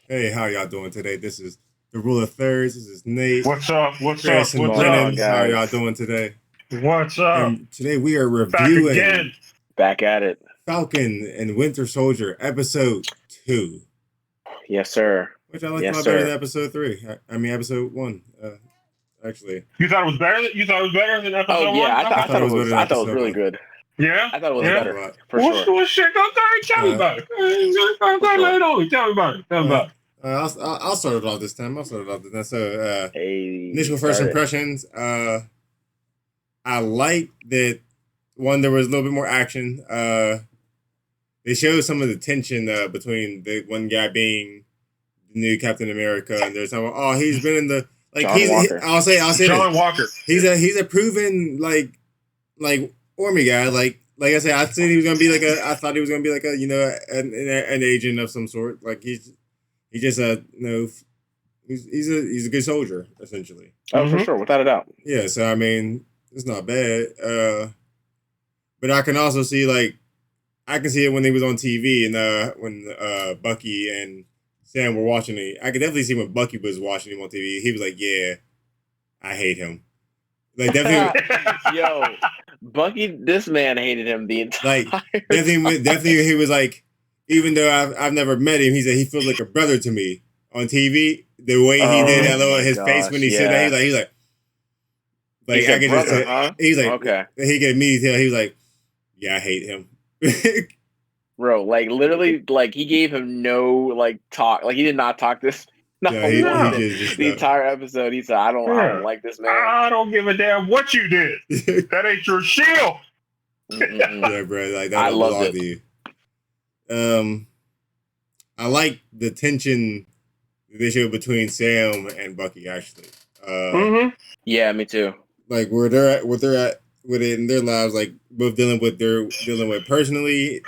Hey, how y'all doing today? This is the Rule of Thirds. This is Nate, What's up? What's up? Chris, What's and What's going up? on, Brennan. How are y'all guys? doing today? What's up? And today we are Back again. reviewing Back at it. Falcon and Winter Soldier Ep.2, Yes, sir. which I liked a Yes, lot better than sir. Episode 3. I mean, Episode 1. Actually, You thought it was better? You thought it was better than Oh episode yeah, one? I thought I I thought thought it it was better was than I thought it was really Episode 1. good. Yeah? I thought it was I liked Yeah? it a better lot. for What's sure. shit? Go tell me Uh, about it. For sure. Tell me about it. Tell me about it. I'll start it off this time. So, Hey, initial first start it. impressions. I like that one. There was a little bit more action. They showed some of the tension between the one guy being the new Captain America, and there's some. Oh, he's been in the like. John Walker. I'll say John this. Walker. He's a proven like army guy. Like I said, I said he was gonna be I thought he was gonna be like a an agent of some sort. Like he just he's a good soldier essentially. Oh, for Mhm. sure, without a doubt. Yeah, so I mean it's not bad. But I can also see I can see it when he was on TV and when Bucky and Sam were watching it. I could definitely see when Bucky was watching him on TV. He was like, "Yeah, I hate him." Like definitely, Yo, Bucky, this man hated him the entire like definitely, he was like, even though I've never met him, he said he feels like a brother to me on TV. The way he did that little my his face when he gosh, said that, yeah. he's like He I said could brother, just huh? he's like Okay. he could immediately tell he was like, "Yeah, I hate him." Bro, like literally, like he gave him no like talk. Like he did not talk this not Yeah, one No. minute. just The entire episode, he said, I don't Yeah. like this man. I don't give a damn what you did. That ain't your shield. Mm-mm-mm. Yeah, bro, like that I don't loved belong it. to you. I like the tension they show between Sam and Bucky. Actually, Mm-hmm. Yeah, me too. like where they're at with it in their lives, like both dealing with personally,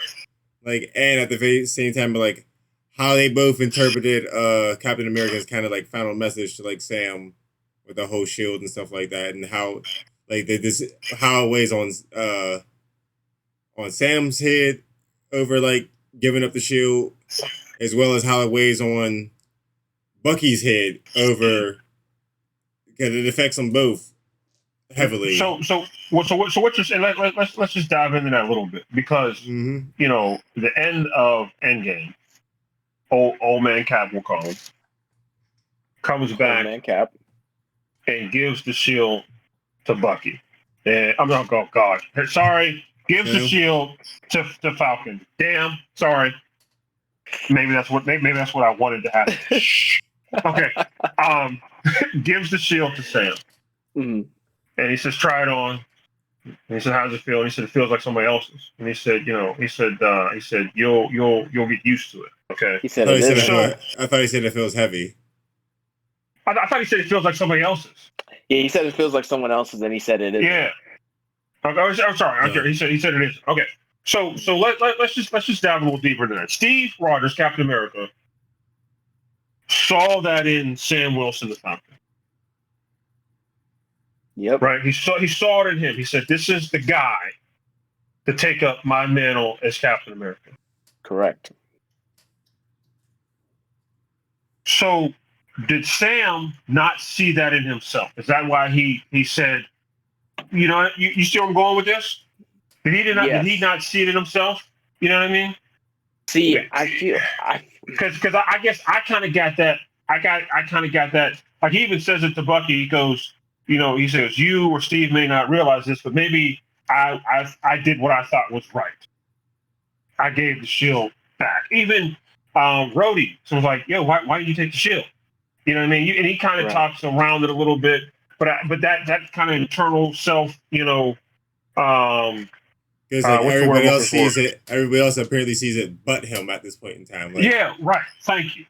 like and at the same time, but like how they both interpreted Captain America's kind of like final message to like Sam with the whole shield and stuff like that, and how like how it weighs on Sam's head over like giving up the shield, as well as how it weighs on Bucky's head over because it affects them both heavily. So what you're saying? Let's just dive into that a little bit because Mm-hmm. you know the end of Endgame, old man Cap will call him, comes Oh, back man, Cap. and gives the shield to Bucky. And I'm not going. God, sorry, gives the Yeah. shield to Falcon. Damn, sorry. Maybe that's what I wanted to happen. Okay. Gives the shield to Sam, Mhm. and he says, "Try it on." And he said, "How does it feel?" And he said, "It feels like somebody else's." And he said, "You'll get used to it." Okay. He I said thought it he said is. So- I thought he said it feels heavy. I thought he said it feels like somebody else's. Yeah, he said it feels like someone else's, and he said it is. Yeah. Okay, I'm sorry. No. Okay. He said it is. Okay. So let's just dive a little deeper into that. Steve Rogers, Captain America, saw that in Sam Wilson the Falcon. Yep. Right? He saw it in him. He said, "This is the guy to take up my mantle as Captain America." Correct. So did Sam not see that in himself? Is that why he said, you see where I'm going with this? Did he not see it in himself? You know what I mean? See, Yeah. I feel Because I guess I kind of got that. I kind of got that. Like he even says it to Bucky. He goes, he says, "You or Steve may not realize this, but maybe I did what I thought was right. I gave the shield back." Even Rhodey was like, "Yo, why did you take the shield?" You know what I mean? And he kind of Right. talks around it a little bit, but that kind of internal self, Because what's the word everybody I'm else looking sees it. Everybody else apparently sees it, but him at this point in time. Like, yeah, right. Thank you.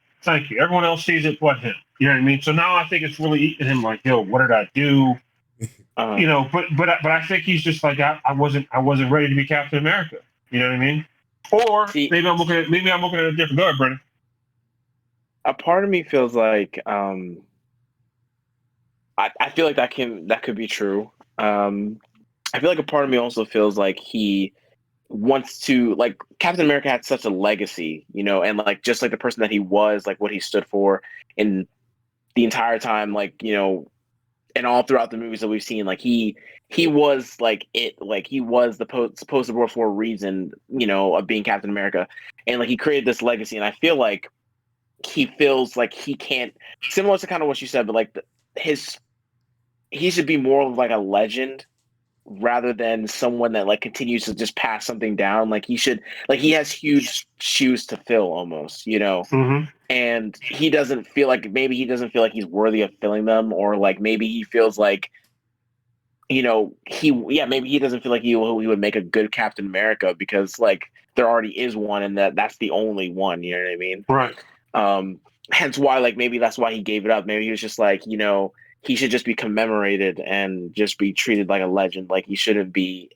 Everyone else sees it but him. You know what I mean? So now I think it's really eating him. Like, yo, what did I do? But I think he's just like I wasn't ready to be Captain America. You know what I mean? Or See- maybe I'm looking at a different. Go ahead, Brennan. a part of me feels like I feel like that could be true. I feel like a part of me also feels like he wants to, like, Captain America had such a legacy, you know, and like just like the person that he was, like what he stood for in the entire time, like, you know, and all throughout the movies that we've seen, like he was like he was the supposed to for a reason, you know, of being Captain America, and like he created this legacy, and I feel like he feels like he can't, similar to kind of what you said, but like he should be more of like a legend rather than someone that like continues to just pass something down. Like he should, like he has huge shoes to fill almost, you know. Mm-hmm. And he doesn't feel like, maybe he doesn't feel like he's worthy of filling them, or like maybe he feels like, you know, maybe he doesn't feel like he would make a good Captain America because like there already is one, and that's the only one, you know what I mean? Right. Hence why, like, maybe that's why he gave it up. Maybe he was just like, you know, he should just be commemorated and just be treated like a legend. Like he shouldn't be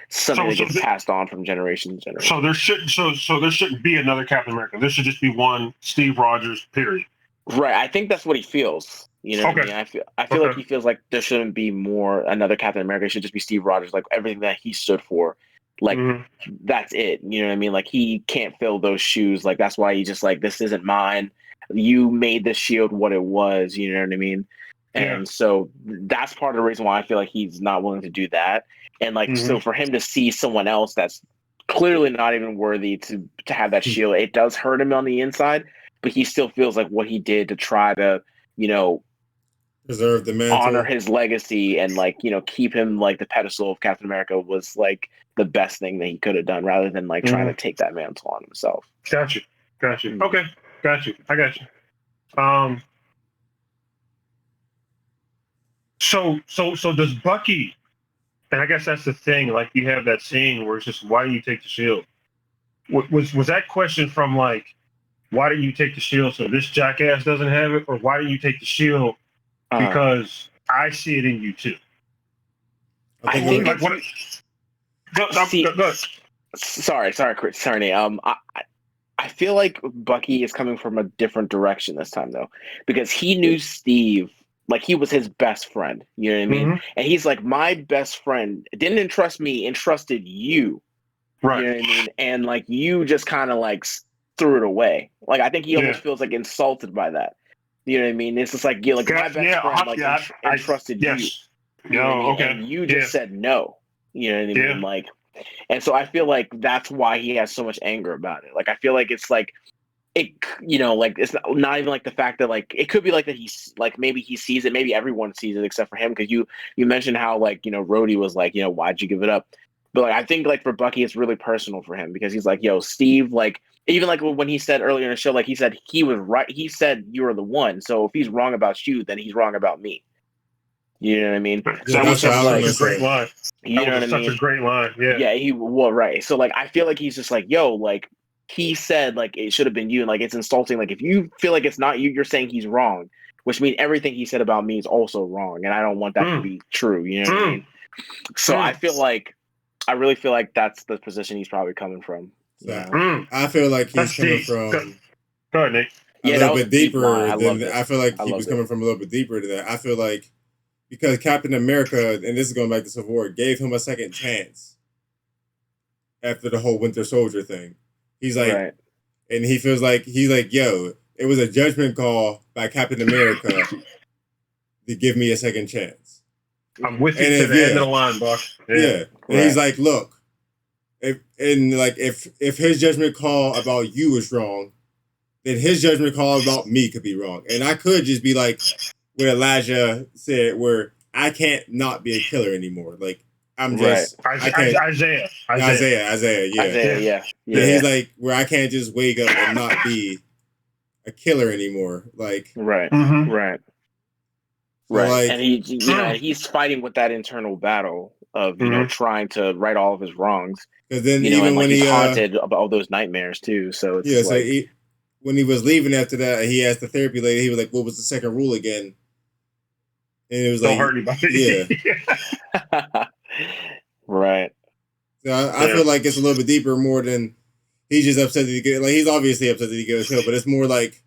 something that gets passed on from generation to generation. So there shouldn't be another Captain America. There should just be one Steve Rogers, period. Right. I think that's what he feels. You know what I mean? I feel like he feels like there shouldn't be another Captain America. It should just be Steve Rogers. Like everything that he stood for. Like that's it. You know what I mean? Like he can't fill those shoes. Like that's why he just like, this isn't mine. You made the shield what it was. You know what I mean? And so that's part of the reason why I feel like he's not willing to do that. And like, so for him to see someone else that's clearly not even worthy to have that shield, it does hurt him on the inside, but he still feels like what he did to try to, you know, preserve the mantle, honor his legacy, and like, you know, keep him like the pedestal of Captain America was like the best thing that he could have done, rather than like trying to take that mantle on himself. Got you. Okay. Got you. I got you. So does Bucky, and I guess that's the thing, like you have that scene where it's just, why do you take the shield? Was that question from like, why do you take the shield so this jackass doesn't have it, or why do you take the shield because I see it in you too? I think like, what? Go. Sorry, Chris. I feel like Bucky is coming from a different direction this time, though, because he knew Steve like he was his best friend. You know what I mean? And he's like, my best friend didn't entrust me, entrusted you. Right. You know what I mean? And like you just kind of like threw it away. Like I think he almost feels like insulted by that. You know what I mean? It's just like, yeah, like my best friend like entrusted you. You know what I mean? Okay. And you just said no. You know what I mean? Like, and so I feel like that's why he has so much anger about it. Like I feel like it's like it, you know, like it's not even like the fact that like it could be like that he's like maybe he sees it, maybe everyone sees it except for him, because you mentioned how like, you know, Rhodey was like, you know, why'd you give it up? But like I think like for Bucky it's really personal for him, because he's like, yo, Steve, like even like when he said earlier in the show, like he said he was right, he said you were the one, so if he's wrong about you, then he's wrong about me. You know what I mean? So that was such a great line. You know what I mean? Such a great line. Yeah. Yeah. Right. So like, I feel like he's just like, yo, like he said, like it should have been you, and like it's insulting. Like if you feel like it's not you, you're saying he's wrong, which means everything he said about me is also wrong, and I don't want that to be true. You know what I mean? So I really feel like that's the position he's probably coming from. So, I feel like he's coming from. Go ahead, Nick. A little bit deeper than I feel like he was coming from a little bit deeper to that. I feel like because Captain America, and this is going back to Civil War, gave him a second chance after the whole Winter Soldier thing. He's like, and he feels like he's like, yo, it was a judgment call by Captain America to give me a second chance. I'm with you to the end of the line, Buck. Yeah. And he's like, look, if his judgment call about you is wrong, then his judgment call about me could be wrong. And I could just be like what Elijah said, where I can't not be a killer anymore. Like I'm just Isiah. Yeah. He's like where I can't just wake up and not be a killer anymore. Like right. Like, and he, you know, he's fighting with that internal battle of you know trying to right all of his wrongs. Because then you know, even and, like, when he's haunted about all those nightmares too. So it's like, when he was leaving after that, he asked the therapy lady. He was like, "What was the second rule again?" And it was don't hurt anybody. Yeah. Right. So I feel like it's a little bit deeper, more than he's just upset that he get. Like he's obviously upset that he got killed, but it's more like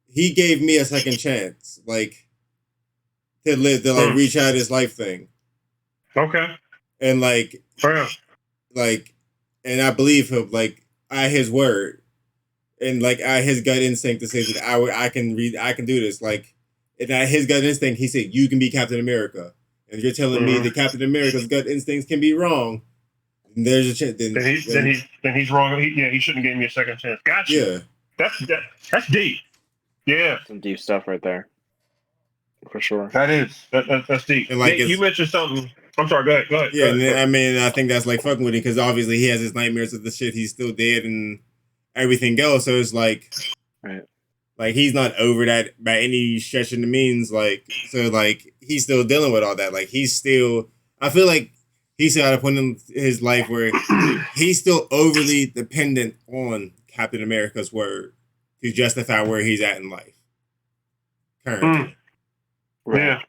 he gave me a second chance, like to live, to like reach out his life thing. Okay. And like and I believe him like at his word, and like at his gut instinct to say that I can do this. Like, and at his gut instinct, he said you can be Captain America, and you're telling me that Captain America's gut instincts can be wrong. And there's a chance. Then he's wrong. He shouldn't give me a second chance. Gotcha. Yeah, that's deep. Yeah, some deep stuff right there, for sure. That's deep. And like Nate, you mentioned something. I'm sorry. Go ahead. Yeah, and I mean, I think that's like fucking with him because obviously he has his nightmares of the shit he's still dead and everything else. So it's like, right, like he's not over that by any stretch of the means. Like, so like he's still dealing with all that. Like he's still, I feel like he's still at a point in his life where he's still overly dependent on Captain America's word to justify where he's at in life. Currently. Right.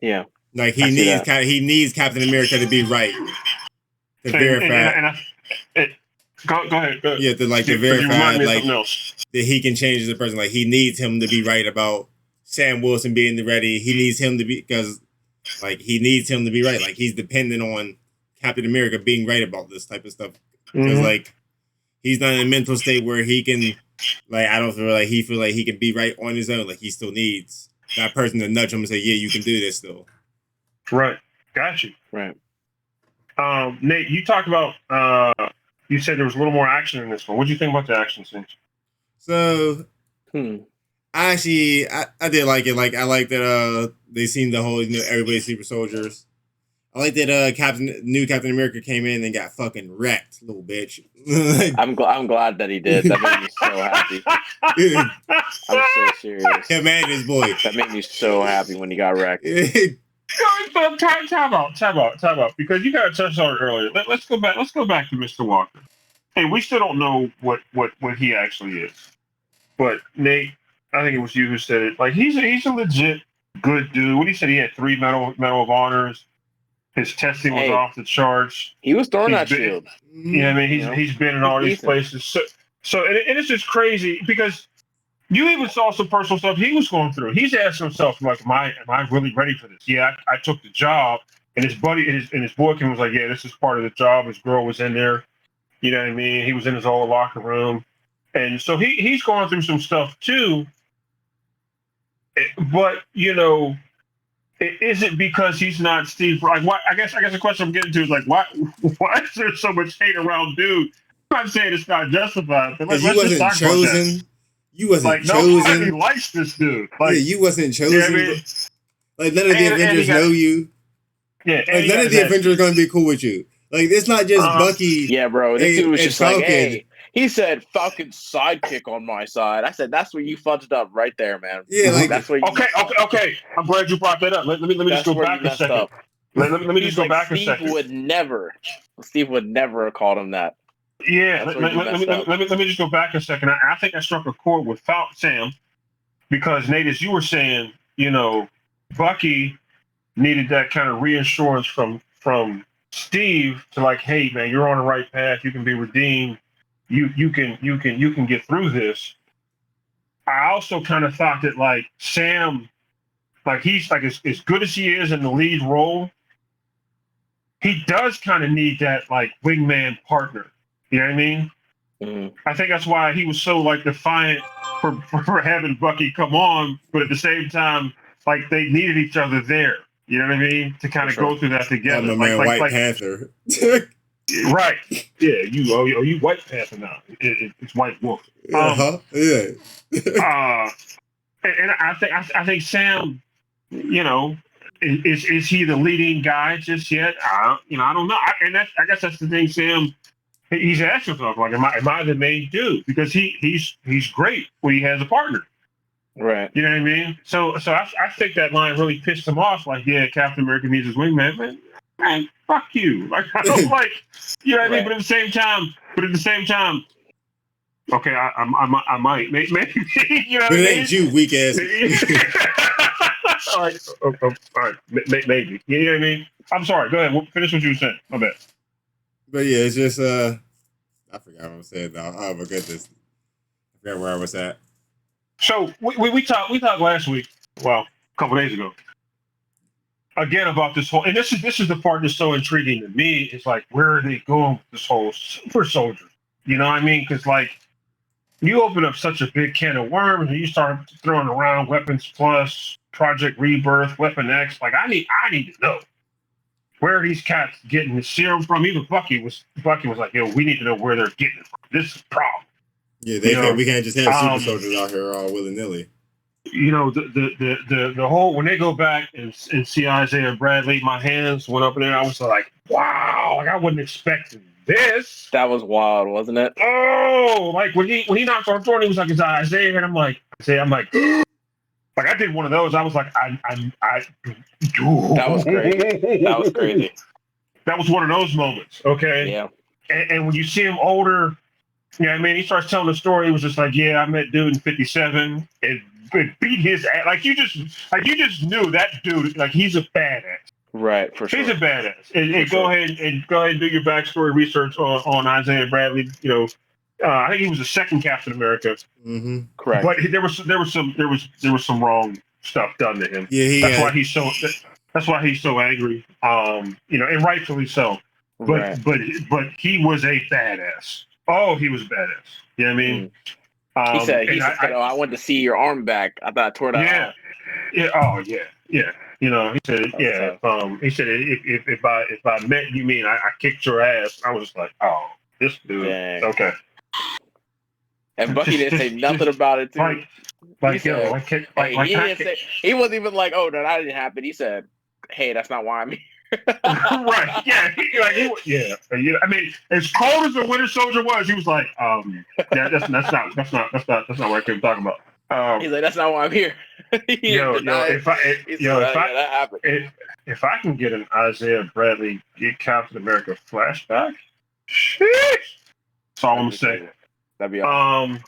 Yeah. Like he needs Captain America to be right to verify. Go ahead. Yeah, to verify like that he can change the person. Like he needs him to be right about Sam Wilson being ready. He needs him to be because like he needs him to be right. Like he's dependent on Captain America being right about this type of stuff. Because like he's not in a mental state where he can like I don't feel like he can be right on his own. Like he still needs that person to nudge him and say, yeah, you can do this still. Right. Got you. Right. Nate, you talked about you said there was a little more action in this one. What do you think about the action scenes? So I did like it. Like I like that they seemed the whole everybody's super soldiers. I like that new Captain America came in and got fucking wrecked, little bitch. I'm glad that he did. That made me so happy. I'm so serious. Commanders boy. That made me so happy when he got wrecked. Time out. Because you got touched on it earlier. Let's go back to Mr. Walker. Hey, we still don't know what he actually is. But Nate, I think it was you who said it. Like he's a legit good dude. What he said, he had 3 Medal of Honors. His testing was off the charts. He was throwing that shield. Yeah, I mean he's been in all these places. So it's just crazy because you even saw some personal stuff he was going through. He's asking himself, like, am I really ready for this? Yeah, I took the job, and his buddy and his boyfriend was like, yeah, this is part of the job. His girl was in there. You know what I mean? He was in his old locker room, and so he's going through some stuff too. But is it because he's not Steve? Like, why? I guess the question I'm getting to is like, why is there so much hate around dude? I'm not saying it's not justified, but let's just talk about that. You wasn't chosen. Nobody likes this dude. Like, yeah, you wasn't chosen. Yeah, I mean, like none of the Avengers know you. Yeah, like none of the Avengers are going to be cool with you. Like it's not just Bucky. Yeah, bro. This dude was just Falcon. like, hey. He said Falcon's sidekick on my side. I said that's where you fudged up right there, man. Yeah, like that's where. Okay. I'm glad you brought that up. Let me just go back a second. Let me just go back a second. Steve would never have called him that. Yeah, let me just go back a second. I think I struck a chord with Sam because Nate, as you were saying, Bucky needed that kind of reassurance from Steve to like, hey man, you're on the right path. You can be redeemed. You can get through this. I also kind of thought that like Sam, like he's like as good as he is in the lead role, he does kind of need that like wingman partner. You know what I mean? Mm-hmm. I think that's why he was so like defiant for having Bucky come on, but at the same time, like they needed each other there. You know what I mean? To kind of go through that together. I'm a White Panther. Right. Yeah. You White Panther now. It's White Wolf. Yeah. And I think Sam, is he the leading guy just yet? I don't know. I guess that's the thing, Sam. He's asking himself, like, am I the main dude? Because he's great when he has a partner. Right. You know what I mean? So I think that line really pissed him off. Like, yeah, Captain America needs his wingman. Man, fuck you. Like, I don't like, you know what I mean? But at the same time, okay, I might, maybe, you know what I mean? But it ain't you, weak ass. All right, maybe. You know what I mean? I'm sorry. Go ahead. Finish what you were saying. My bad. But yeah, it's just I forgot what I was saying now. Oh my goodness, I forgot where I was at. So we talked last week. Well, a couple days ago. again about this whole, and this is the part that's so intriguing to me. Is like, where are they going with this whole super soldier? You know what I mean? Because like, you open up such a big can of worms, and you start throwing around Weapons Plus, Project Rebirth, Weapon X. Like, I need to know, where are these cats getting the serum from? Even Bucky was like, yo, we need to know where they're getting it from. This is a problem. Yeah, we can't just have super soldiers out here all willy nilly. You know, the whole, when they go back and see Isiah Bradley, my hands went up in there. I was like, wow, like I wasn't expecting this. That was wild, wasn't it? Oh, like when he knocked on the door and he was like, it's Isiah, and I'm like, like I did one of those. I was like, that was crazy. That was crazy. That was one of those moments. Okay. Yeah. And when you see him older, yeah, I mean, he starts telling the story. He was just like, yeah, I met dude in '57 and beat his ass. Like you just knew that dude. Like he's a badass. Right, for sure. He's a badass. And go ahead and do your backstory research on Isiah Bradley. You know, I think he was the second Captain America. Mm-hmm. Correct. But there was some wrong stuff done to him. Yeah, that's why he's so angry. You know, and rightfully so. But but he was a badass. Oh, he was a badass. You know what I mean? He said, I wanted to see your arm back. I thought I tore that off. Yeah. Oh, yeah. You know, he said, he said, if I met you, mean I kicked your ass. I was just like, oh, this dude. Dang. Okay. And Bucky didn't say nothing about it too. He wasn't even like, oh, no, that didn't happen. He said, hey, that's not why I'm here. Right. Yeah. I mean, as cold as the Winter Soldier was, he was like, yeah, that's not what I came talking about. He's like, that's not why I'm here. If I can get an Isiah Bradley Captain America flashback, sheesh. That's all I'm gonna say. That'd be awesome.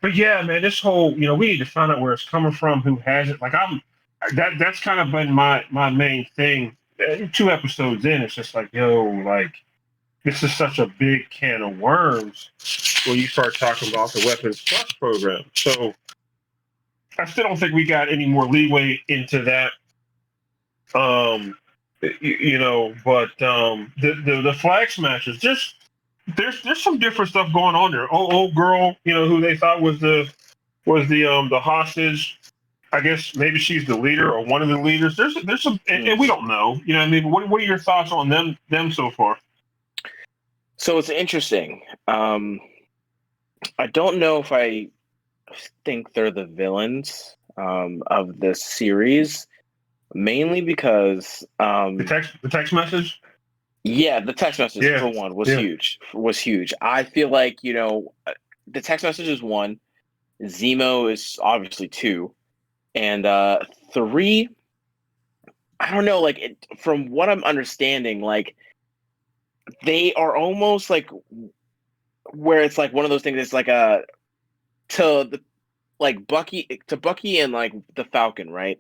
But yeah, man, this whole, we need to find out where it's coming from, who has it. Like that's kind of been my main thing. 2 episodes in, it's just like, yo, like this is such a big can of worms when you start talking about the Weapons Plus program. So I still don't think we got any more leeway into that. But the Flag Smashers, just there's some different stuff going on there. Old girl, who they thought was the hostage. I guess maybe she's the leader or one of the leaders. There's some, and we don't know. You know what I mean? What are your thoughts on them so far? So it's interesting. I don't know if I think they're the villains of this series, mainly because the text message. Yeah, the text message for one was huge. Was huge. I feel like the text message is 1. Zemo is obviously 2. And 3, I don't know, like from what I'm understanding, like they are almost like where it's like one of those things. It's like Bucky and like the Falcon, right?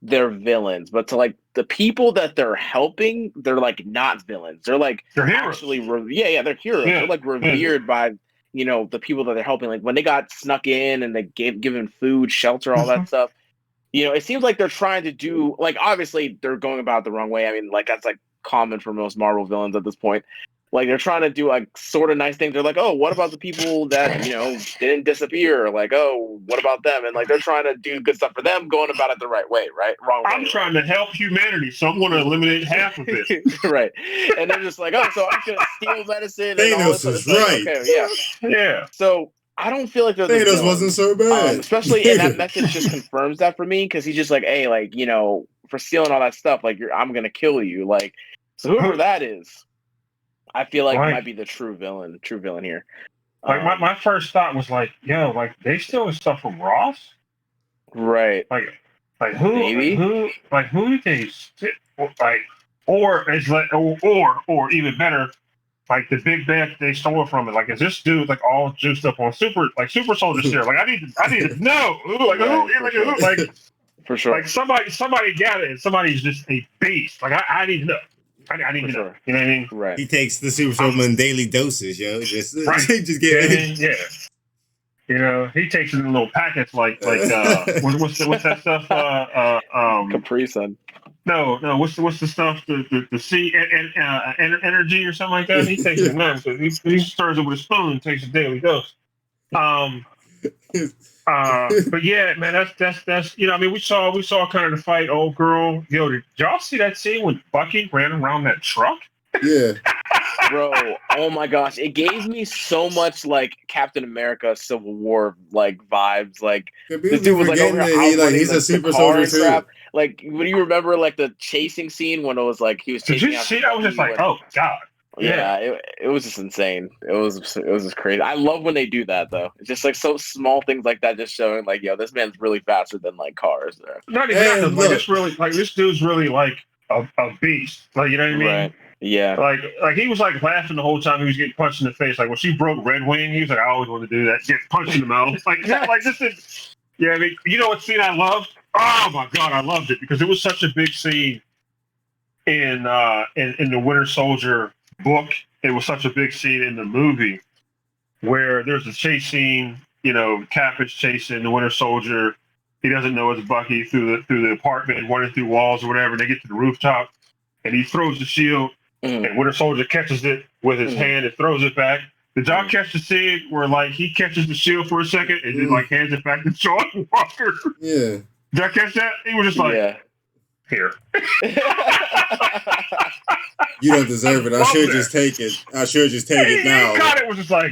They're villains, but to like the people that they're helping, they're like not villains. They're like they're actually they're heroes. They're like revered by the people that they're helping. Like when they got snuck in and they given food, shelter, all that stuff. It seems like they're trying to do, like, obviously they're going about it the wrong way. I mean, like, that's like common for most Marvel villains at this point. Like, they're trying to do like sort of nice things. They're like, oh, what about the people that, didn't disappear? Like, oh, what about them? And like, they're trying to do good stuff for them, going about it the right way, right? Wrong way. I'm trying to help humanity, so I'm going to eliminate half of it. Right. And they're just like, oh, so I'm going to steal medicine. Thanos is right. Okay, yeah. So I don't feel like Thanos wasn't so bad. Especially, and that message just confirms that for me, because he's just like, hey, like, for stealing all that stuff, like, I'm going to kill you. Like, so whoever that is, I feel like might be the true villain here. Like my first thought was like, yo, like they stealing stuff from Ross, right? Like who? Maybe? Who did they like? Or is like, or even better, like the big bad they stole from it. Like, is this dude like all juiced up on super soldier serum? Like I need to know. Like for sure. Like somebody got it. And somebody's just a beast. Like I need to know. I need to know. You know what I mean? Right. He takes the super soldier in daily doses, yo. Just get he takes it in little packets like what's that stuff? Capri Sun. No. What's the stuff? The C and energy or something like that. He takes it now. So he stirs it with a spoon and takes a daily dose. Um. But yeah, man, that's I mean, we saw kind of the fight. Old girl, yo, did y'all see that scene when Bucky ran around that truck? Yeah. Bro, oh my gosh, it gave me so much like Captain America Civil War like vibes. Like this dude was like over here he's a super soldier too. crap. Like, when you remember like the chasing scene when it was like he was chasing? Did you see? I was just like, oh god. Yeah, it was just insane. It was just crazy. I love when they do that though. It's just like so small things like that, just showing like, yo, this man's really faster than like cars. There. Not even that. Like this really, like this dude's really like a beast. Like, you know what I mean? Right. Yeah. Like he was like laughing the whole time he was getting punched in the face. Like when she broke Red Wing, he was like, I always wanted to do that. Get punched in the mouth. Like this is. Yeah, I mean, you know what scene I loved? Oh my god, I loved it because it was such a big scene in the Winter Soldier book. It was such a big scene in the movie where there's a chase scene. You know, Cap is chasing the Winter Soldier. He doesn't know it's Bucky through the apartment, running through walls or whatever. They get to the rooftop, and he throws the shield, and Winter Soldier catches it with his hand and throws it back. Did y'all catch the scene where like he catches the shield for a second and then like hands it back to John Walker? Yeah. Did y'all catch that? He was just like, here. You don't deserve it. I should just take it. I should just take it now. He got it. Was just like,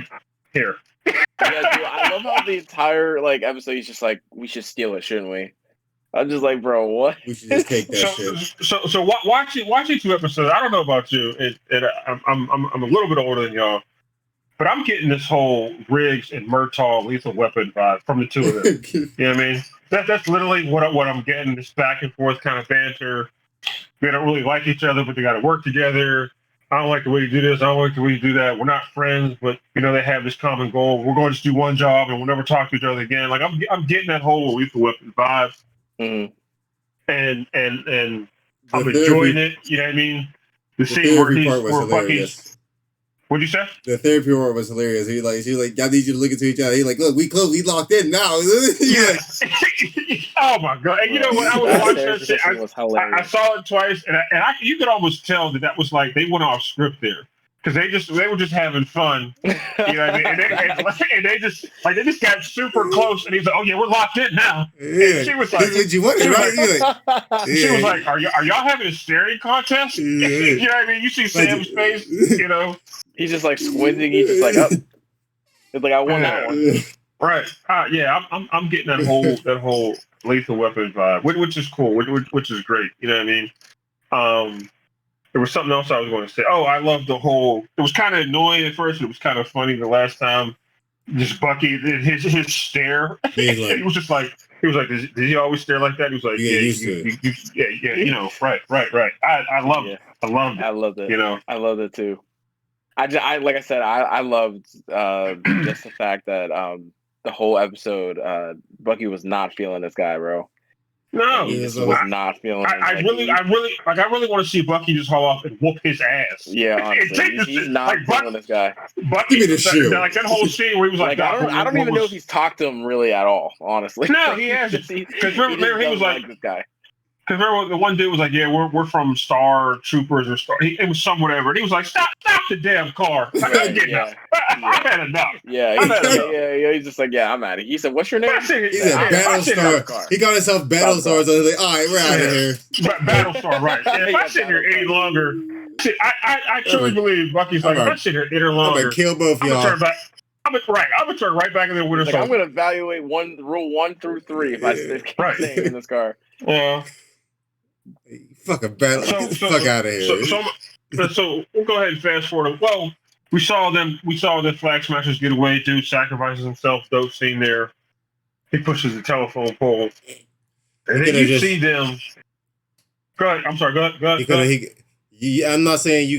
here. Yeah, dude, I love how the entire like episode he's just like, we should steal it, shouldn't we? I'm just like, bro, what? We should just take that shit. So watching 2 episodes. I don't know about you. I'm a little bit older than y'all, but I'm getting this whole Riggs and Murtaugh Lethal Weapon vibe from the two of them. You know what I mean? That's literally what I'm getting. This back and forth kind of banter. They don't really like each other, but they got to work together. I don't like the way you do this. I don't like the way you do that. We're not friends, but they have this common goal. We're going to just do one job, and we'll never talk to each other again. Like I'm getting that whole Lethal Weapon vibe, and I'm enjoying it. You know what I mean? The scene where Bucky's. What'd you say? The therapy part was hilarious. She's like, I need you to look into each other. He's like, look, we close, we locked in now. Yeah. Oh my god! And you know what? I was watching that shit. I saw it twice, and you could almost tell that was like they went off script there because they were just having fun. You know what I mean? And they just got super close, and he's like, oh yeah, we're locked in now. Yeah. And she was like, you wanted, right? She was like, are y'all having a staring contest? Yeah. You know what I mean? You see Sam's face, you know. He's just like squinting. He's just like, oh. It's like, I won that one. Right. Yeah, I'm getting that whole Lethal Weapon vibe, which is cool, which is great. You know what I mean? There was something else I was going to say. Oh, I love the whole. It was kind of annoying at first. It was kind of funny the last time. Just Bucky, his stare. He was just like, did he always stare like that? He was like, yeah, you know, right. I loved it. I loved it. I loved it. You know, I loved it too. I like I said, I loved just the fact that the whole episode, Bucky was not feeling this guy, bro. No, he was not feeling. I really want to see Bucky just haul off and whoop his ass. Yeah, honestly, he's not feeling this guy. Bucky, like that whole scene where he was like, I don't even know if he's talked to him really at all. Honestly, no, he hasn't. Because remember, he was like this guy. Because remember, the one dude was like, "Yeah, we're from Star Troopers or Star." It was some whatever. And he was like, "Stop the damn car! I've had enough." Yeah. He's just like, "Yeah, I'm out of here." He said, "What's your name?" He said, "Battlestar." He called himself Battlestar. So I was like, "All right, we're out of here." Battlestar, right? Yeah, if I sit here any longer, I truly believe Bucky's like, if I sit here any longer, I'm gonna kill both y'all. I'm gonna turn right back in the Winter Soldier. I'm gonna evaluate rule 1 through 3 if I stay in this car. Yeah. Fucking battle. Fuck out of here. So we'll go ahead and fast forward. Well, we saw the Flag Smashers get away. Dude sacrifices himself. Dope scene there. He pushes the telephone pole, and then you see them. Go ahead. I'm sorry. Go ahead. I'm not saying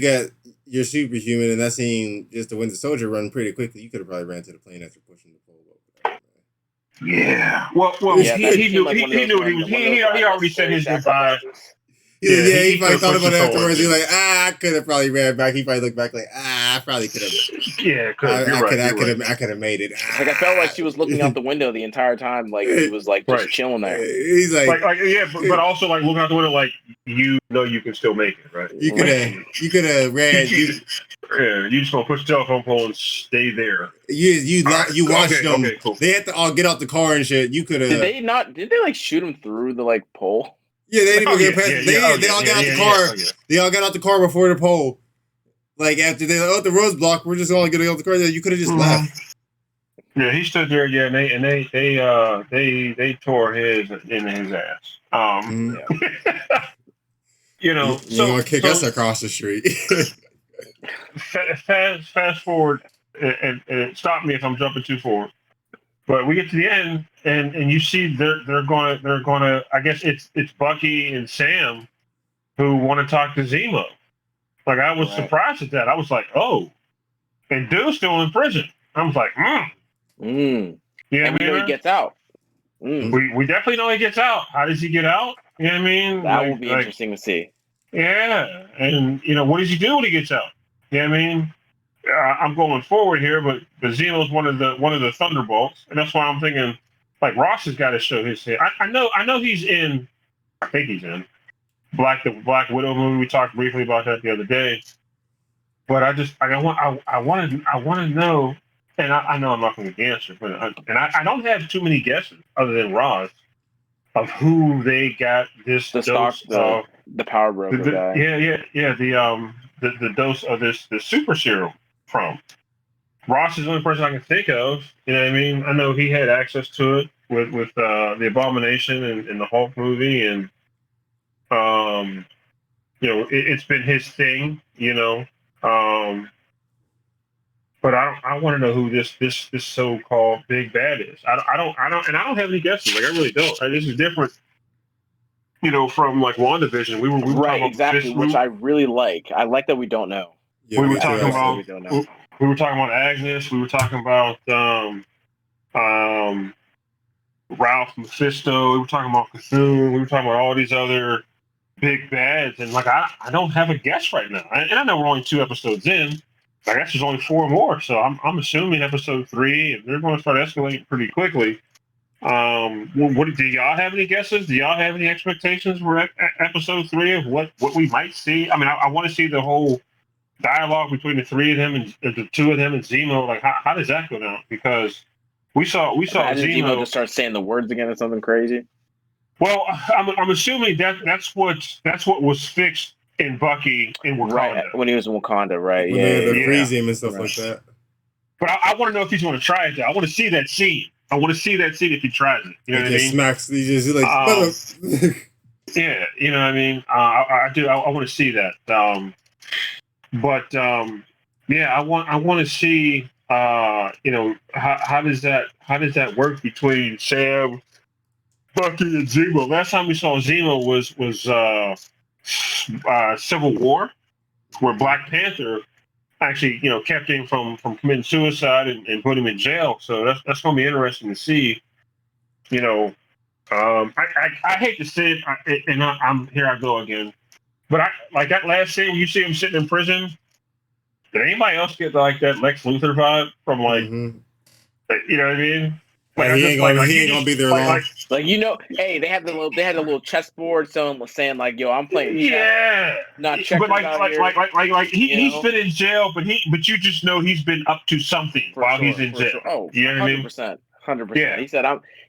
you're superhuman, and that scene just the Winter Soldier run pretty quickly. You could have probably ran to the plane after pushing the pole over. Yeah. Well. Yeah, he knew. He already said his goodbye. He probably thought about it afterwards. He's He's like, I could have probably ran back. He probably looked back like, I probably could have. Yeah, I could have made it. Like I felt like she was looking out the window the entire time, like he was like just chilling there. He's like but also like looking out the window, like you can still make it, right? You could have ran. You just gonna push the telephone pole and stay there. You watched them. Okay, cool. They had to all get out the car and shit. You could have. Did they like shoot him through the like pole? Yeah, they didn't even get past. They all got out the car. They all got out the car before the pole. Like after they the road's blocked, we're just only gonna get out the car. You could have just left. Yeah, he stood there. Yeah, and they tore his ass. You know, you want to kick us across the street? fast forward, and stop me if I'm jumping too forward. But we get to the end, and you see they're gonna. I guess it's Bucky and Sam who want to talk to Zemo. Like I was surprised at that. I was like, oh, and Dude's still in prison. I was like, Yeah, and we know he gets out. We definitely know he gets out. How does he get out? You know what I mean? That will be interesting to see. Yeah, and what does he do when he gets out? You know what I mean? I'm going forward here, but Zemo's one of the Thunderbolts, and that's why I'm thinking like Ross has got to show his head. I know he's in. I think he's in the Black Widow movie. We talked briefly about that the other day, but I want to know, and I know I'm not going to get the answer, but I don't have too many guesses other than Ross of who they got this dose of the power broker guy. The dose of this super serum from. Ross is the only person I can think of. You know what I mean? I know he had access to it with the Abomination and the Hulk movie, and it's been his thing. But I want to know who this so-called big bad is. I don't have any guesses. Like I really don't. This is different. From like WandaVision, we were right, exactly, which I really like. I like that we don't know. Yeah, we were talking about Agnes. We were talking about Ralph Mephisto. We were talking about Cthulhu. We were talking about all these other big bads, and like I don't have a guess right now. And I know we're only 2 episodes in. I guess there's only 4 more, so I'm assuming episode 3, and they're going to start escalating pretty quickly. What do y'all have any guesses? Do y'all have any expectations for episode 3 of what we might see? I mean, I want to see the whole dialogue between the 3 of them and the 2 of them and Zemo. Like, how does that go down? Because we saw Zemo just start saying the words again or something crazy. Well, I'm assuming that's what was fixed in Bucky in Wakanda. Right, when he was in Wakanda, right? When they had to freeze him and stuff like that. But I want to know if he's going to try it. I want to see that scene. I want to see that scene if he tries it. You know what I mean? Smacks. He just like. Yeah, you know what I mean. I do. I want to see that. Yeah, I want to see. How does that work between Sam, Bucky, and Zemo? Last time we saw Zemo was Civil War, where Black Panther actually, kept him from committing suicide and put him in jail. So that's going to be interesting to see. I hate to say it, and I'm here. I go again. But I like that last scene. You see him sitting in prison. Did anybody else get like that Lex Luthor vibe from like, you know what I mean? Like, he ain't gonna be there long. Hey, they had the little chessboard saying like, "Yo, I'm playing chess." Yeah, not checkers but he's been in jail, but you just know he's been up to something while he's in jail. Sure. Oh, you know what I mean? 100%. Yeah.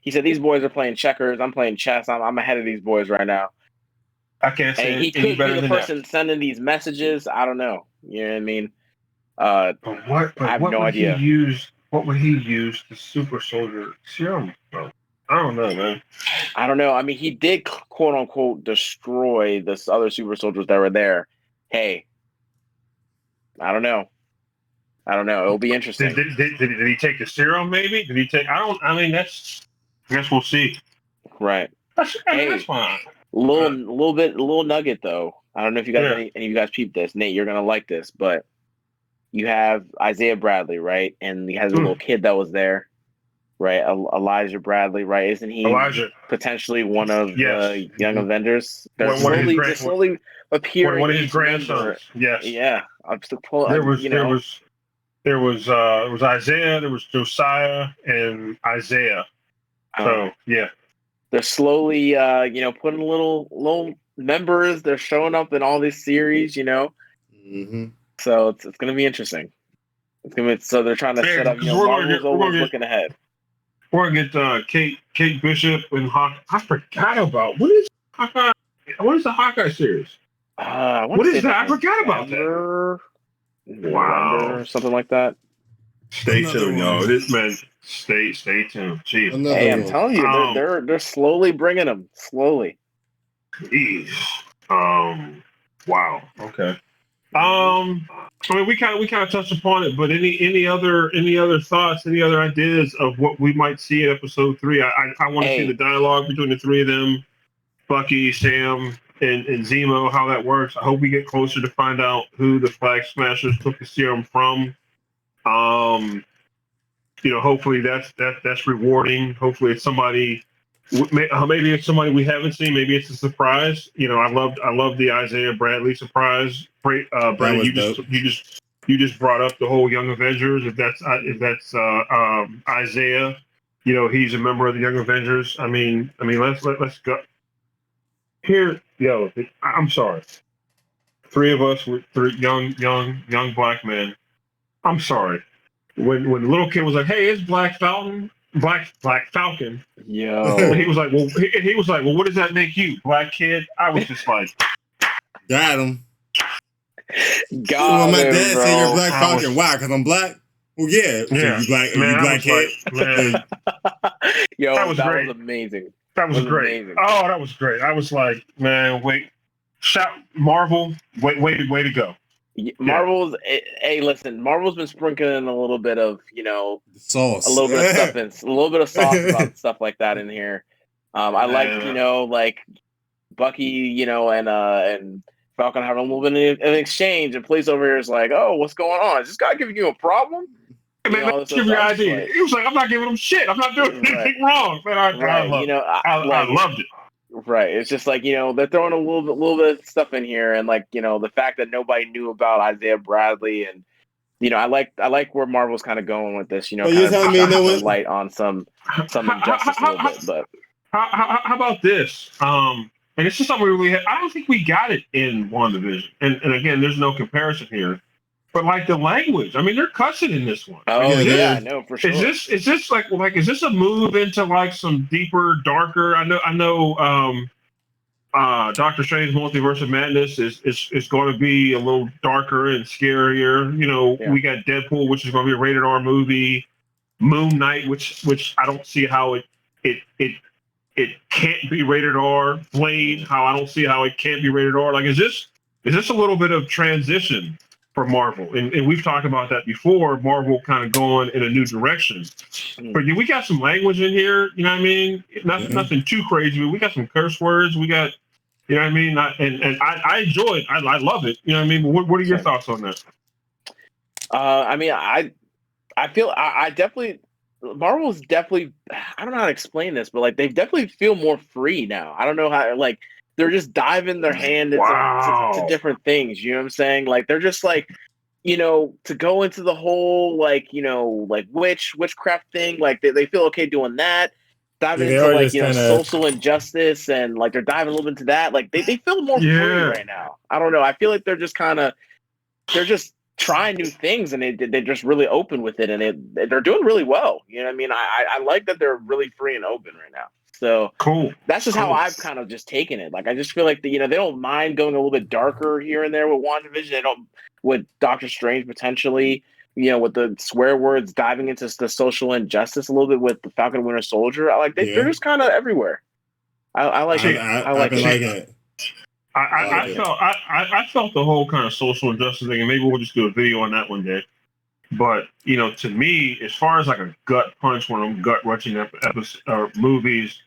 He said these boys are playing checkers. I'm playing chess. I'm ahead of these boys right now. I can't say he could be the person sending these messages. I don't know. You know what I mean? I have no idea. What would he use the super soldier serum from? I don't know, man. I don't know. I mean, he did quote unquote destroy the other super soldiers that were there. Hey, I don't know. It'll be interesting. Did he take the serum? Maybe. Did he take? I guess we'll see. Right. That's fine. Little nugget though. I don't know if you guys any of you guys peeped this. Nate, you're gonna like this, but you have Isiah Bradley, right? And he has a little kid that was there. right? Elijah Bradley, right? Isn't he Elijah, potentially one of yes, the Young Avengers? They're one of his slowly appearing. one of his each member. grandsons. Yes, Yeah, I'm still pulling. there was Isaiah, there was Josiah, and Isaiah. So yeah, they're slowly, putting little members. They're showing up in all these series, Mm-hmm. So it's going to be interesting. So they're trying to set up. Marvel's always looking ahead. We're gonna get Kate Bishop and Hawkeye. I forgot about what is Hawkeye. What is the Hawkeye series? What is that? I forgot about that. Wow, something like that. Stay tuned, y'all. This man, stay tuned. Jeez. Hey, I'm telling you, they're slowly bringing them. Slowly. Jeez. Wow. Okay. I mean, we kind of touched upon it, but any other thoughts, any other ideas of what we might see in episode 3? I want to see the dialogue between the three of them, Bucky, Sam, and Zemo, how that works. I hope we get closer to find out who the Flag Smashers took the serum from. Hopefully that's rewarding. Hopefully it's somebody. Maybe it's somebody we haven't seen. Maybe it's a surprise. I love the Isiah Bradley surprise. Brandon, you just brought up the whole Young Avengers. If that's Isaiah, he's a member of the Young Avengers. I mean, let's go here. I'm sorry. Three of us were three young black men. I'm sorry. When the little kid was like, "Hey, it's Black Falcon." Yo. And he was like, well, what does that make you, black kid? I was just like, got him. Got my him, dad bro. said you're Black Falcon. Why? Because I'm black. Well, yeah. So you black kid. Yo, that was amazing. That was great. Amazing. Oh, that was great. I was like, man, wait, shout Marvel, way to go. Marvel's, hey, listen, Marvel's been sprinkling a little bit of, sauce, a little bit of stuff, a little bit of sauce about stuff like that in here. I like, like Bucky, and Falcon having a little bit of an exchange, and Police over here is like, "Oh, what's going on? Is this guy giving you a problem?" Give me idea. He was like, "I'm not giving him shit. I'm not doing anything wrong." Man, I loved it. Right. It's just like, they're throwing a little bit of stuff in here, and like, the fact that nobody knew about Isiah Bradley, and I like where Marvel's kind of going with this, kind of some light on some injustice a little bit. But how about this? And it's just something I don't think we got it in WandaVision. And again, there's no comparison here. But like the language, I mean, they're cussing in this one. Oh, like, yeah, no, for sure. Is this like is this a move into like some deeper, darker? I know. Doctor Strange Multiverse of Madness is going to be a little darker and scarier. We got Deadpool, which is going to be a rated R movie. Moon Knight, which I don't see how it can't be rated R. Blade, how I don't see how it can't be rated R. Like, is this a little bit of transition for Marvel? And we've talked about that before. Marvel kind of going in a new direction. But we got some language in here. You know what I mean? Nothing too crazy. But we got some curse words. We got, you know what I mean? And I enjoy it. I love it. You know what I mean? But what are your thoughts on that? I mean, I feel I definitely. Marvel's definitely, I don't know how to explain this, but like they definitely feel more free now. I don't know how, like they're just diving their hand into different things. You know what I'm saying? Like they're just like, to go into the whole like, like witchcraft thing. Like they feel okay doing that. Diving into like, social injustice, and like they're diving a little bit into that. Like they feel more free right now. I don't know. I feel like they're just trying new things, and they're just really open with it, and they're doing really well. You know what I mean? I like that they're really free and open right now. So cool. That's just how I've kind of just taken it. Like I just feel like they don't mind going a little bit darker here and there with WandaVision. They don't with Doctor Strange potentially. With the swear words, diving into the social injustice a little bit with the Falcon and Winter Soldier. I like they're just kind of everywhere. I like it. I've been liking it. I felt the whole kind of social injustice thing, and maybe we'll just do a video on that one day. But to me, as far as like a gut punch, one of them gut wrenching episodes or movies,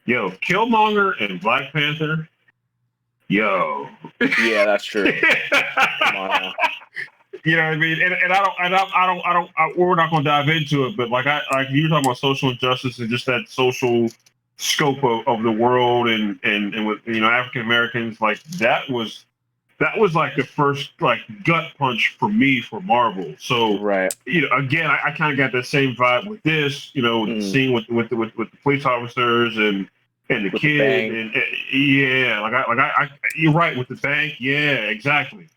Killmonger and Black Panther, yeah, that's true. Come on now. You know what I mean? And we're not going to dive into it, but like you were talking about social injustice and just that social scope of the world and with African Americans, like that was like the first like gut punch for me for Marvel. So right. Again, I kind of got that same vibe with this, with the scene with the police officers and the with kid the and yeah, I you're right with the bank. Yeah, exactly.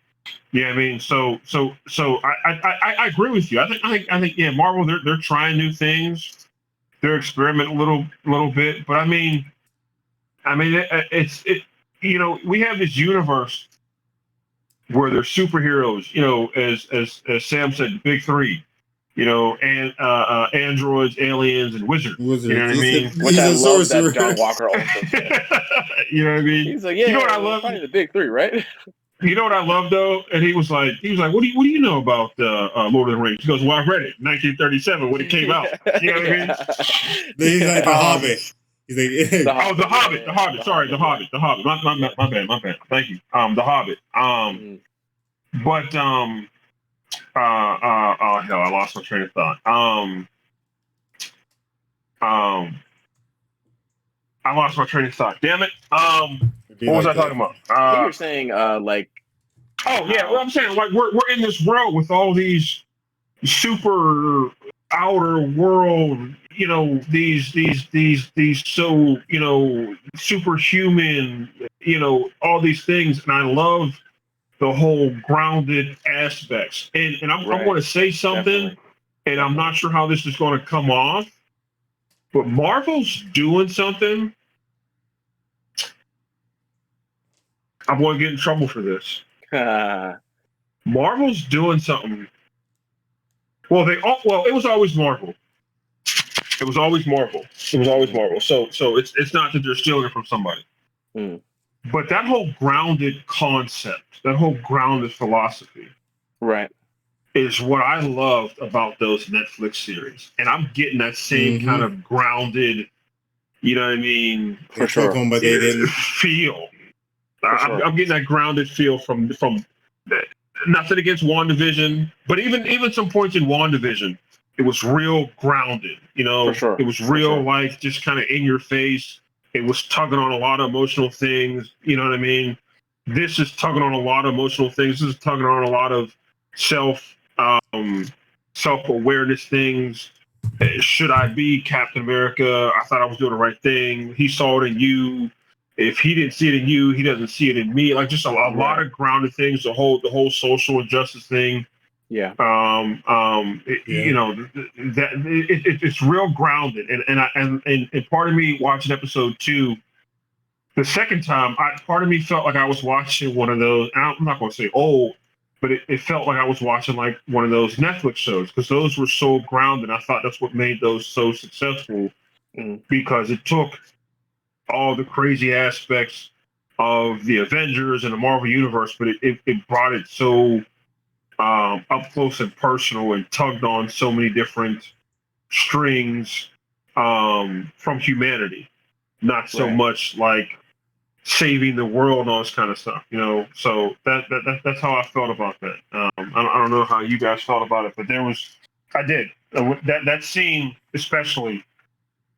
Yeah, I mean, so I agree with you. I think yeah, Marvel they're trying new things. They're experimenting a little bit, but I mean, it's we have this universe where they're superheroes, as Sam said, the big three, and androids, aliens, and wizards. You know what I mean? Which I love sorcerer. that John Walker also said. You know what I mean? He's like, yeah, what I love? Probably the big three, right? You know what I love though? And he was like, what do you know about Lord of the Rings? He goes, well, I read it in 1937 when it came out. You know what I mean? Then he's like the Hobbit. He's like, the Hobbit. Sorry, the Hobbit. My bad. Thank you. The Hobbit. But oh hell, I lost my train of thought. I lost my train of thought. Damn it. What was I talking about? I think you're saying like. Oh yeah, well, I'm saying like we're in this world with all these super outer world, these so superhuman, all these things, and I love the whole grounded aspects. And I'm going to say something, and I'm not sure how this is going to come off, but Marvel's doing something. I'm going to get in trouble for this. Marvel's doing something. Well, it was always Marvel. It was always Marvel. So it's not that they're stealing it from somebody. But that whole grounded concept, that whole grounded philosophy, right, is what I loved about those Netflix series. And I'm getting that same kind of grounded, you know what I mean? For sure. But they didn't feel. I'm getting that grounded feel from nothing against WandaVision, but even some points in WandaVision, it was real grounded. For sure. It was real like just kind of in your face. It was tugging on a lot of emotional things. You know what I mean? This is tugging on a lot of emotional things. This is tugging on a lot of self-awareness things. Should I be Captain America? I thought I was doing the right thing. He saw it in you. If he didn't see it in you, he doesn't see it in me. Like just a lot of grounded things. The whole social injustice thing. Yeah. It's real grounded, and part of me watching episode 2, the second time, part of me felt like I was watching one of those. I'm not going to say old, but it felt like I was watching like one of those Netflix shows because those were so grounded. I thought that's what made those so successful because it took all the crazy aspects of the Avengers and the Marvel Universe, but it brought it so up close and personal and tugged on so many different strings from humanity, not so much like saving the world and all this kind of stuff, So that's how I felt about that. I don't know how you guys felt about it, but I did that scene especially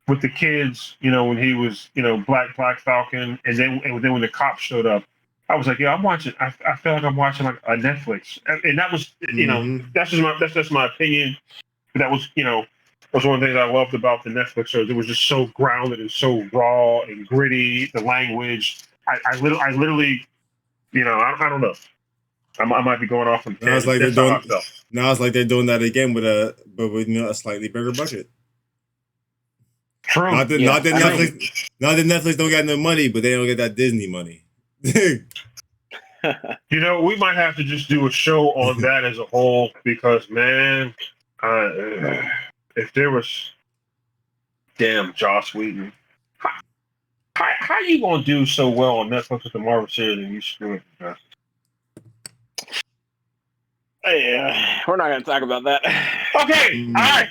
with the kids, when he was, Black Falcon, and then when the cops showed up, I was like, yeah, I'm watching. I feel like I'm watching like a Netflix, and that was, that's just my opinion. But that was, was one of the things I loved about the Netflix shows. It was just so grounded and so raw and gritty. The language, I literally, I don't know. I might be going off on. Now it's like they're doing that again with a slightly bigger budget. True. Not that Netflix don't got no money, but they don't get that Disney money. We might have to just do a show on that as a whole because, man, if there was, damn, Joss Whedon, how you gonna do so well on Netflix with the Marvel series and you screw it? Yeah, we're not gonna talk about that. Okay, all right.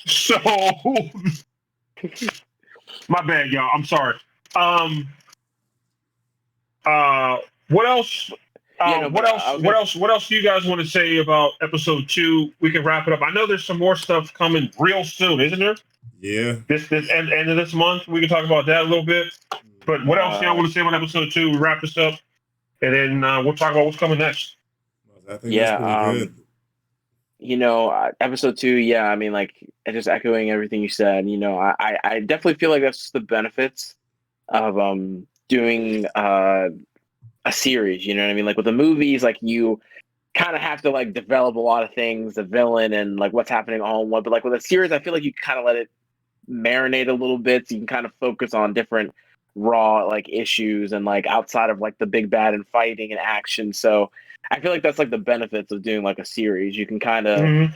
So. My bad, y'all. I'm sorry. What else? What else? What else do you guys want to say about episode 2? We can wrap it up. I know there's some more stuff coming real soon, isn't there? Yeah. This end of this month, we can talk about that a little bit. But what else do y'all want to say about episode 2? We wrap this up, and then we'll talk about what's coming next. I think that's pretty good. Episode 2, yeah, I mean, like, just echoing everything you said, I definitely feel like that's the benefits of doing a series, you know what I mean? Like, with the movies, like, you kind of have to, like, develop a lot of things, the villain and, like, what's happening all in one. But, like, with a series, I feel like you kind of let it marinate a little bit, so you can kind of focus on different raw, like, issues and, like, outside of, like, the big bad and fighting and action. So I feel like that's, like, the benefits of doing, like, a series. You can kind of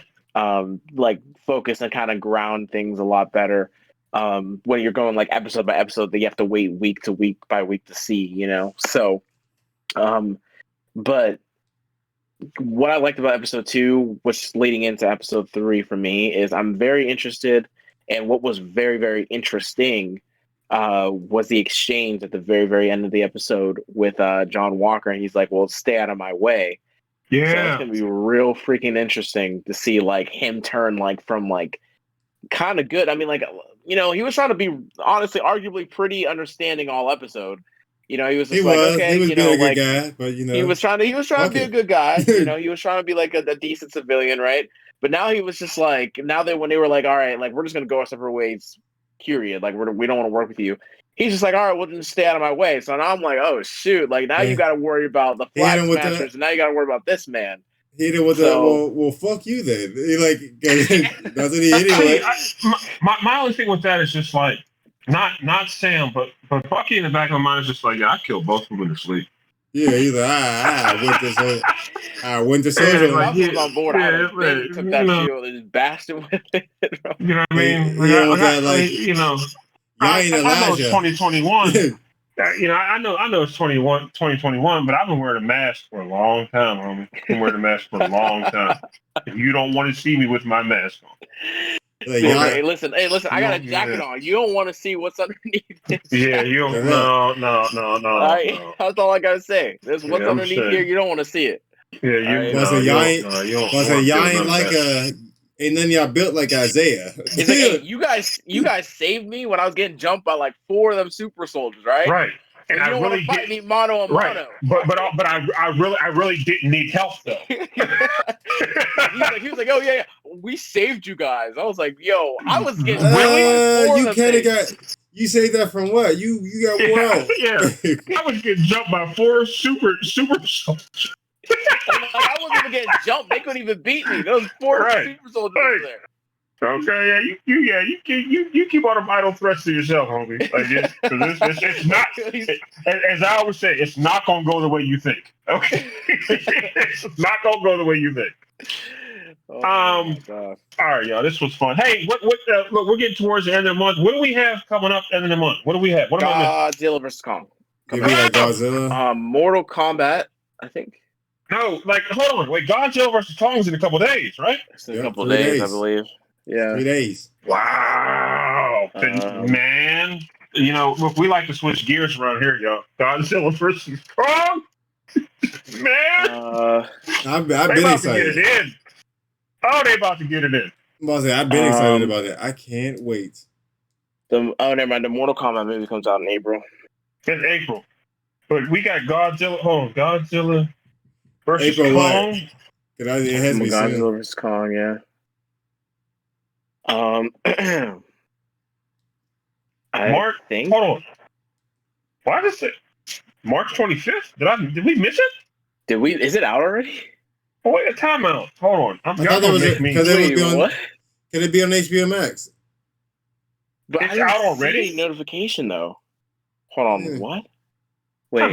like, focus and kind of ground things a lot better when you're going, like, episode by episode that you have to wait week to week by week to see, so but what I liked about episode 2, which is leading into episode 3 for me, is I'm very interested, and what was very, very interesting was the exchange at the very, very end of the episode with John Walker, and he's like, well, stay out of my way. Yeah. So it's going to be real freaking interesting to see, like, him turn, like, from, like, kind of good. I mean, like, he was trying to be, honestly, arguably pretty understanding all episode. He was just okay, he was being a good guy, but he was trying to be a good guy. He was trying to be like a decent civilian, right? But now he was just like, when they were like, all right, like, we're just gonna go our separate ways, period. Like, we don't want to work with you. He's just like, all right, well, just stay out of my way. So now I'm like, oh shoot, like, now you got to worry about the flag smashers, and now you got to worry about this man. He did with well, fuck you then. He like that's what he anyway. My only thing with that is just like, not Sam, but Bucky in the back of my mind is just like, yeah, I killed both of them in the sleep. Yeah, he's like, I went to Soldier. I was on board. I took that shield and just bashed him with it. You know what I mean? Y'all I ain't know it's Elijah. 2021. I know it's 2021, but I've been wearing a mask for a long time, homie. I've been wearing a mask for a long time. You don't want to see me with my mask on. Like, hey, listen, I got a jacket on. You don't want to see what's underneath this. Yeah, you don't. No. No. That's all I gotta say. There's what's underneath here. You don't want to see it. Yeah, y'all ain't like ain't none of y'all built like Isiah. It's like, hey, you guys saved me when I was getting jumped by like 4 of them super soldiers, right? Right. And you don't want to fight me mano a mano. But I really didn't need help though. he was like, oh yeah, we saved you guys. I was like, yo, I was getting really. You kind of got. You saved that from what? You got wow. Yeah, I was getting jumped by 4 super soldiers. I wasn't even getting jumped. They couldn't even beat me. Those 4 super soldiers over there. Okay, you keep all them idle threats to yourself, homie. Like it's not. As I always say, it's not gonna go the way you think. Okay, it's not gonna go the way you think. All right, y'all. This was fun. Hey, what? Look, we're getting towards the end of the month. What do we have coming up end of the month? What do we have? What Godzilla vs Kong. Godzilla. Mortal Kombat, I think. No, like hold on, wait. Godzilla vs Kong is in a couple days, right? It's in a couple days, I believe. Yeah. 3 days. Wow. Man. Look, we like to switch gears around here, y'all. Godzilla versus Kong? Man. I've been excited. To get it in. Oh, they about to get it in. I've been excited about it. I can't wait. Never mind. The Mortal Kombat movie comes out in April. It's April. But we got Godzilla. Godzilla versus April Kong. It has to be Godzilla versus Kong, yeah. March. Think. Hold on. Why is it March 25th? Did we miss it? Did we? Is it out already? Oh, wait, a timeout. Hold on. I thought that was what? Could it be on HBO Max? But it's out already. Notification though. Hold on. Yeah. What? Wait.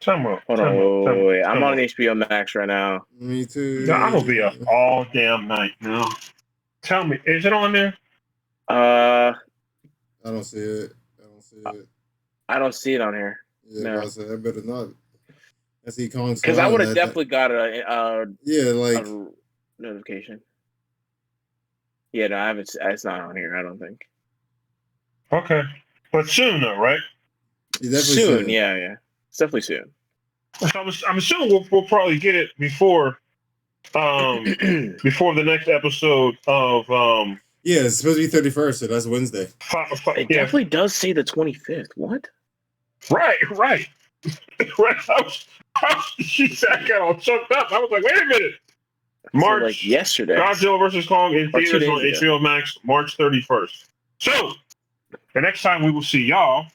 Timeout. Hold on. Wait. I'm on HBO Max right now. Me too. I'm gonna be up all damn night now. Tell me, is it on there? I don't see it. I don't see it on here. Yeah, no. I better not. I see Kong's because I would have definitely got a notification. Yeah, no, I haven't. It's not on here. I don't think. Okay, but soon though, right? Soon, yeah. It's definitely soon. So I'm assuming we'll probably get it before before the next episode of Yeah, it's supposed to be 31st, so that's Wednesday. It definitely does say the 25th. What? Right. She said I got all choked up. I was like, wait a minute. March so like yesterday. Godzilla vs. Kong in Or 2 theaters on days ago. HBO Max, March 31st. So the next time we will see y'all,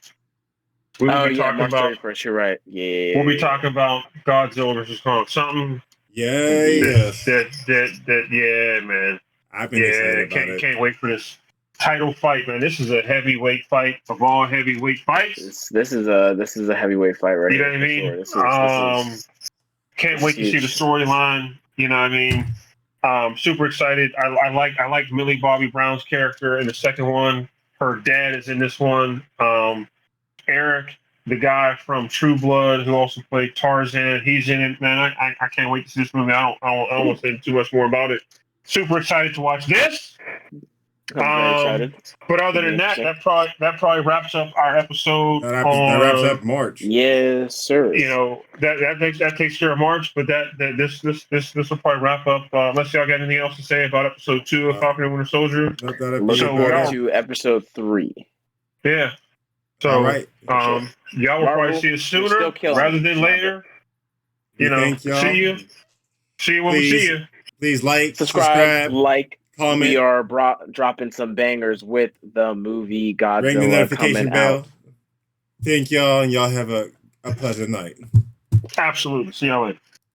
we will be talking March about 31st. You're right. Yeah. we'll be talking about Godzilla vs. Kong. Something Yes. yeah, man. I've been excited about it. Can't wait for this title fight, man. This is a heavyweight fight of all heavyweight fights. This is a heavyweight fight right You know here. what I mean? Sure. This is can't wait to see the storyline. You know what I mean? Super excited. I like Millie Bobby Brown's character in the second one. Her dad is in this one. Eric, the guy from True Blood, who also played Tarzan, he's in it. Man, I can't wait to see this movie. I don't want to say too much more about it. Super excited to watch this. I'm very excited. But other than that probably wraps up our episode. That wraps up March. Yes, sir. You know that takes care of March, but this will probably wrap up. Unless y'all got anything else to say about episode 2 of Falcon and Winter Soldier. Looking to episode 3. Yeah. So all right. y'all will probably see us sooner rather than later. You know, see you when we see you. Please subscribe, comment. We are dropping some bangers with the movie Godzilla. Ring the notification bell. Out. Thank y'all, and y'all have a pleasant night. Absolutely. See y'all later.